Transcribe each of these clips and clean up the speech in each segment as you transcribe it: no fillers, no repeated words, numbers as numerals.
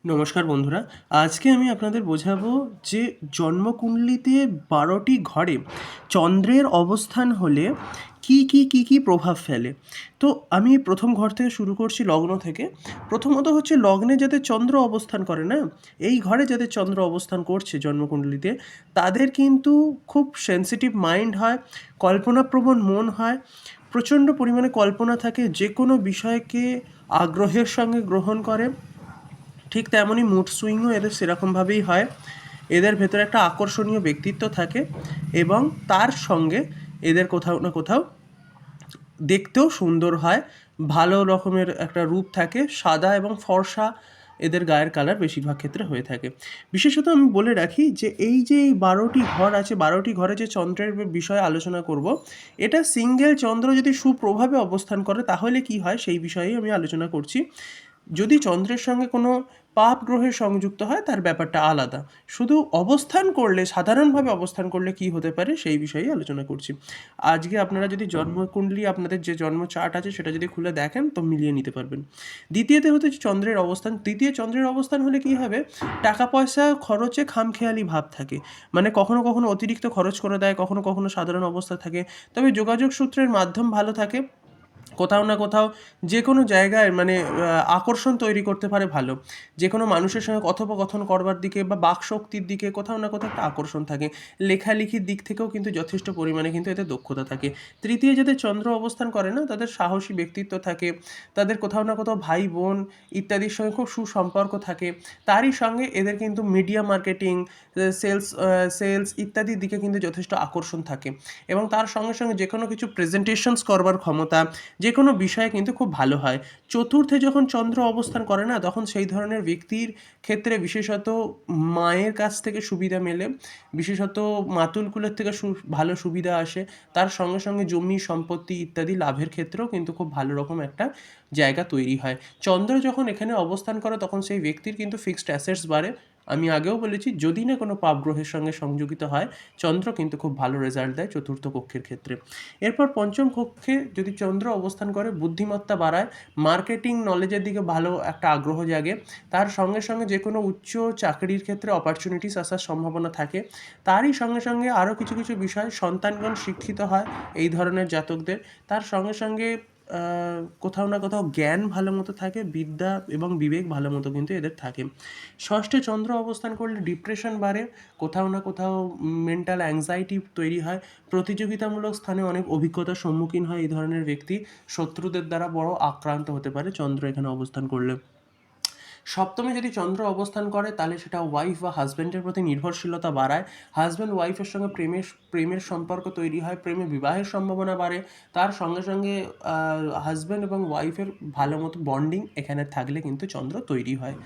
নমস্কার বন্ধুরা। আজকে আমি আপনাদের বোঝাবো যে জন্মকুণ্ডলিতে ১২টি ঘরে চন্দ্রের অবস্থান হলে কী প্রভাব ফেলে। তো আমি প্রথম ঘর থেকে শুরু করছি, লগ্ন থেকে। প্রথমত হচ্ছে লগ্নে যাদের চন্দ্র অবস্থান করে না, এই ঘরে যাদের চন্দ্র অবস্থান করছে জন্মকুণ্ডলিতে, তাদের কিন্তু খুব সেনসিটিভ মাইন্ড হয়, কল্পনাপ্রবণ মন হয়, প্রচণ্ড পরিমাণে কল্পনা থাকে, যে কোনো বিষয়কে আগ্রহের সঙ্গে গ্রহণ করে। ঠিক তেমনই মুড সুইংও এদের সেরকমভাবেই হয়। এদের ভেতরে একটা আকর্ষণীয় ব্যক্তিত্ব থাকে এবং তার সঙ্গে এদের কোথাও না কোথাও দেখতেও সুন্দর হয়। ভালো রকমের একটা রূপ থাকে, সাদা এবং ফর্সা এদের গায়ের কালার বেশিরভাগ ক্ষেত্রে হয়ে থাকে। বিশেষত আমি বলে রাখি যে এই ১২টি ঘর আছে, ১২টি ঘরে যে চন্দ্রের বিষয়ে আলোচনা করব, এটা সিঙ্গেল চন্দ্র যদি সুপ্রভাবে অবস্থান করে তাহলে কি হয় সেই বিষয়েই আমি আলোচনা করছি। যদি চন্দ্রের সঙ্গে কোনো পাপ গ্রহের সংযুক্ত হয় তার ব্যাপারটা আলাদা। শুধু অবস্থান করলে, সাধারণভাবে অবস্থান করলে কি হতে পারে সেই বিষয়েই আলোচনা করছি। আজকে আপনারা যদি জন্মকুণ্ডলী, আপনাদের যে জন্ম চার্ট আছে সেটা যদি খুলে দেখেন তো মিলিয়ে নিতে পারবেন। দ্বিতীয়তে হচ্ছে চন্দ্রের অবস্থান। তৃতীয় চন্দ্রের অবস্থান হলে কি হবে, টাকা পয়সা খরচে খামখেয়ালি ভাব থাকে। মানে কখনো কখনো অতিরিক্ত খরচ করে দেয়, কখনো কখনো সাধারণ অবস্থা থাকে। তবে যোগাযোগ সূত্রের মাধ্যম ভালো থাকে, কোথাও না কোথাও যে কোনো জায়গায় মানে আকর্ষণ তৈরি করতে পারে ভালো। যে কোনো মানুষের সঙ্গে কথোপকথন করবার দিকে বা বাকশক্তির দিকে কোথাও না কোথাও একটা আকর্ষণ থাকে। লেখালেখির দিক থেকেও কিন্তু যথেষ্ট পরিমাণে কিন্তু এতে দক্ষতা থাকে। তৃতীয় যাদের চন্দ্র অবস্থান করে না, তাদের সাহসী ব্যক্তিত্ব থাকে, তাদের কোথাও না কোথাও ভাই বোন ইত্যাদির সঙ্গে খুব সুসম্পর্ক থাকে। তারই সঙ্গে এদের কিন্তু মিডিয়া মার্কেটিং, সেলস ইত্যাদির দিকে কিন্তু যথেষ্ট আকর্ষণ থাকে এবং তার সঙ্গে সঙ্গে যে কোনো কিছু প্রেজেন্টেশনস করবার ক্ষমতা, যে কোনো বিষয়ে কিন্তু খুব ভালো হয়। চতুর্থে যখন চন্দ্র অবস্থান করে না, তখন সেই ধরনের ব্যক্তির ক্ষেত্রে বিশেষত মায়ের কাছ থেকে সুবিধা মেলে, বিশেষত মাতুলকুলের থেকে ভালো সুবিধা আসে। তার সঙ্গে সঙ্গে জমি সম্পত্তি ইত্যাদি লাভের ক্ষেত্রেও কিন্তু খুব ভালো রকম একটা জায়গা তৈরি হয়। চন্দ্র যখন এখানে অবস্থান করে তখন সেই ব্যক্তির কিন্তু ফিক্সড অ্যাসেটস বাড়ে। আমি আগেও বলেছি, যদি না কোনো পাপ গ্রহের সঙ্গে সংযোগিত হয়, চন্দ্র কিন্তু খুব ভালো রেজাল্ট দেয় চতুর্থ কক্ষের ক্ষেত্রে। এরপর পঞ্চম কক্ষে যদি চন্দ্র অবস্থান করে, বুদ্ধিমত্তা বাড়ায়, মার্কেটিং নলেজের দিকে ভালো একটা আগ্রহ জাগে, তার সঙ্গে সঙ্গে যে কোনো উচ্চ চাকরির ক্ষেত্রে অপরচুনিটিস আসার সম্ভাবনা থাকে। তারই সঙ্গে সঙ্গে আরও কিছু কিছু বিষয়, সন্তানগণ শিক্ষিত হয় এই ধরনের জাতকদের। তার সঙ্গে সঙ্গে কোথাও না কোথাও জ্ঞান ভালো মতো থাকে, বিদ্যা এবং বিবেক ভালো মতো কিন্তু এদের থাকে। ষষ্ঠে চন্দ্র অবস্থান করলে ডিপ্রেশন বাড়ে, কোথাও না কোথাও মেন্টাল অ্যাংজাইটি তৈরি হয়, প্রতিযোগিতামূলক স্থানে অনেক অভিজ্ঞতার সম্মুখীন হয় এই ধরনের ব্যক্তি, শত্রুদের দ্বারা বড় আক্রান্ত হতে পারে চন্দ্র এখানে অবস্থান করলে। সপ্তমে যদি চন্দ্র অবস্থান করে তাহলে সেটা ওয়াইফ বা হাজব্যান্ডের প্রতি নির্ভরশীলতা বাড়ায়, হাজব্যান্ড ওয়াইফের সঙ্গে প্রেমের সম্পর্ক তৈরি হয়, প্রেমে বিবাহের সম্ভাবনা বাড়ে। তার সঙ্গে সঙ্গে হাজব্যান্ড এবং ওয়াইফের ভালো মতো বন্ডিং এখানে থাকলে কিন্তু চন্দ্র তৈরি হয়।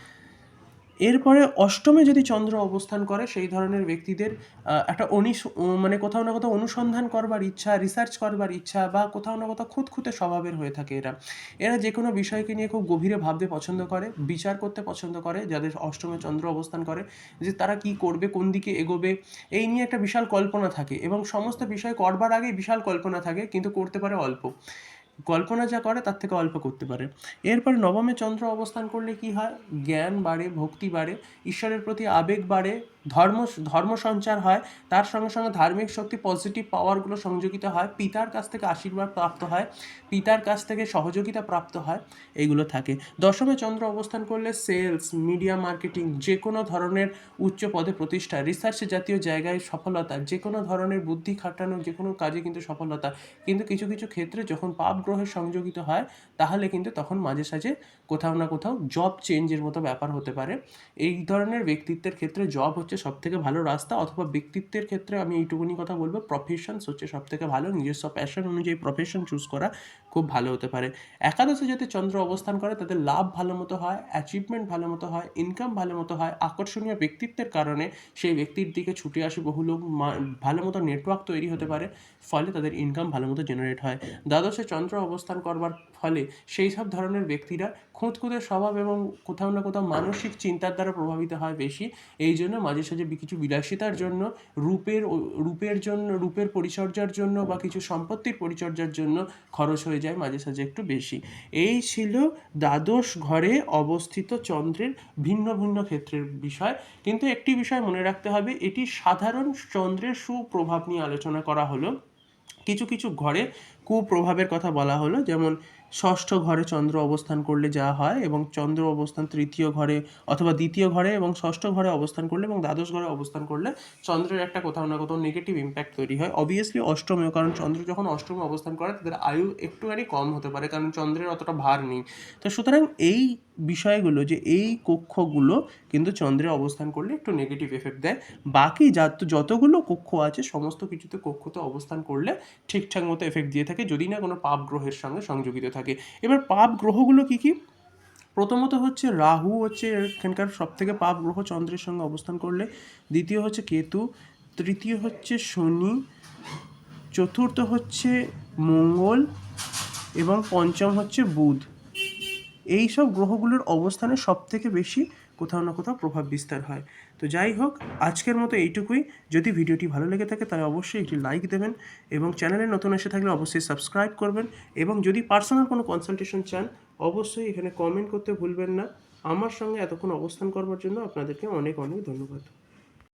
এরপরে অষ্টমে যদি চন্দ্র অবস্থান করে, সেই ধরনের ব্যক্তিদের একটা মানে কোথাও না কোথাও অনুসন্ধান করবার ইচ্ছা, রিসার্চ করবার ইচ্ছা বা কোথাও না কোথাও খুঁতখুঁতে স্বভাবের হয়ে থাকে এরা। এরা যে কোনো বিষয়কে নিয়ে খুব গভীরে ভাবতে পছন্দ করে, বিচার করতে পছন্দ করে। যাদের অষ্টমে চন্দ্র অবস্থান করে, যে তারা কি করবে, কোন দিকে এগোবে, এই নিয়ে একটা বিশাল কল্পনা থাকে এবং সমস্ত বিষয় করবার আগেই বিশাল কল্পনা থাকে, কিন্তু করতে পারে অল্প। কল্পনা যা করে তার থেকে অল্প করতে পারে। এরপর নবমে চন্দ্র অবস্থান করলে কি হয়, জ্ঞান বাড়ে, ভক্তি বাড়ে, ঈশ্বরের প্রতি আবেগ বাড়ে, ধর্ম ধর্ম সঞ্চার হয়, তার সঙ্গে সঙ্গে ধার্মিক শক্তি, পজিটিভ পাওয়ারগুলো সংযোগিত হয়, পিতার কাছ থেকে আশীর্বাদ প্রাপ্ত হয়, পিতার কাছ থেকে সহযোগিতা প্রাপ্ত হয়, এইগুলো থাকে। দশমে চন্দ্র অবস্থান করলে সেলস, মিডিয়া মার্কেটিং, যে কোনো ধরনের উচ্চ পদে প্রতিষ্ঠা, রিসার্চ জাতীয় জায়গায় সফলতা, যে কোনো ধরনের বুদ্ধি খাটানো যে কোনো কাজে কিন্তু সফলতা। কিন্তু কিছু কিছু ক্ষেত্রে যখন পাপ গ্রহের সংযোগিত হয়, তাহলে কিন্তু তখন মাঝে সাঝে কোথাও না কোথাও জব চেঞ্জের মতো ব্যাপার হতে পারে। এই ধরনের ব্যক্তিত্বের ক্ষেত্রে জব হচ্ছে সবথেকে ভালো রাস্তা, অথবা ব্যক্তিত্বের ক্ষেত্রে আমি এইটুকুনি কথা বলবো, প্রফেশনস হচ্ছে সবথেকে ভালো। নিজস্ব প্যাশন অনুযায়ী প্রফেশন চুজ করা খুব ভালো হতে পারে। একাদশে যাতে চন্দ্র অবস্থান করে তাদের লাভ ভালো মতো হয়, অ্যাচিভমেন্ট ভালো মতো হয়, ইনকাম ভালো মতো হয়, আকর্ষণীয় ব্যক্তিত্বের কারণে সেই ব্যক্তির দিকে ছুটে আসে বহু লোক, ভালো মতো নেটওয়ার্ক তৈরি হতে পারে, ফলে তাদের ইনকাম ভালো মতো জেনারেট হয়। দ্বাদশে চন্দ্র অবস্থান করবার ফলে সেই সব ধরনের ব্যক্তিরা খুঁতখুঁতে স্বভাব এবং কোথাও না কোথাও মানসিক চিন্তার দ্বারা প্রভাবিত হয় বেশি। এই জন্য মাঝে সাঝে কিছু বিলাসিতার জন্য, রূপের জন্য, রূপের পরিচর্যার জন্য বা কিছু সম্পত্তির পরিচর্যার জন্য খরচ হয়ে যায় মাঝে সাঝে একটু বেশি। এই ছিল দ্বাদশ ঘরে অবস্থিত চন্দ্রের ভিন্ন ভিন্ন ক্ষেত্রের বিষয়। কিন্তু একটি বিষয় মনে রাখতে হবে, এটি সাধারণ চন্দ্রের সুপ্রভাব নিয়ে আলোচনা করা হলো। কিছু কিছু ঘরে কুপ্রভাবের কথা বলা হলো, যেমন ষষ্ঠ ঘরে চন্দ্র অবস্থান করলে যা হয়, এবং চন্দ্র অবস্থান তৃতীয় ঘরে অথবা দ্বিতীয় ঘরে এবং ষষ্ঠ ঘরে অবস্থান করলে এবং দ্বাদশ ঘরে অবস্থান করলে চন্দ্রের একটা কোথাও না কোথাও নেগেটিভ ইম্প্যাক্ট তৈরি হয়। অবভিয়াসলি অষ্টমেও, কারণ চন্দ্র যখন অষ্টমে অবস্থান করে তাদের আয়ু একটুখানি কম হতে পারে, কারণ চন্দ্রের অতটা ভার নেই। তো সুতরাং এই বিষয়গুলো, যে এই কক্ষগুলো কিন্তু চন্দ্রে অবস্থান করলে একটু নেগেটিভ এফেক্ট দেয়। বাকি যতগুলো কক্ষ আছে সমস্ত কিছুতে কক্ষতে অবস্থান করলে ঠিকঠাক মতো এফেক্ট দিয়ে থাকে, যদি না কোনো পাপ গ্রহের সঙ্গে সংযোজিত থাকে। এবার পাপ গ্রহগুলো কি কি? প্রথমত হচ্ছে রাহু, হচ্ছে এখানকার সব থেকে পাপ গ্রহ চন্দ্রের সঙ্গে অবস্থান করলে। দ্বিতীয় হচ্ছে কেতু, তৃতীয় হচ্ছে শনি, চতুর্থ হচ্ছে মঙ্গল এবং পঞ্চম হচ্ছে বুধ। এই সব গ্রহগুলোর অবস্থানে সব থেকে বেশি কোথাও না কোথাও প্রভাব বিস্তার হয়। তো যাই হোক, আজকের মতো এইটুকুই। যদি ভিডিওটি ভালো লেগে থাকে তাহলে অবশ্যই একটি লাইক দেবেন, এবং চ্যানেলে নতুন এসে থাকলে অবশ্যই সাবস্ক্রাইব করবেন, এবং যদি পার্সোনাল কোনো কনসালটেশন চান অবশ্যই এখানে কমেন্ট করতে ভুলবেন না। আমার সঙ্গে এতক্ষণ অবস্থান করবার জন্য আপনাদেরকে অনেক অনেক ধন্যবাদ।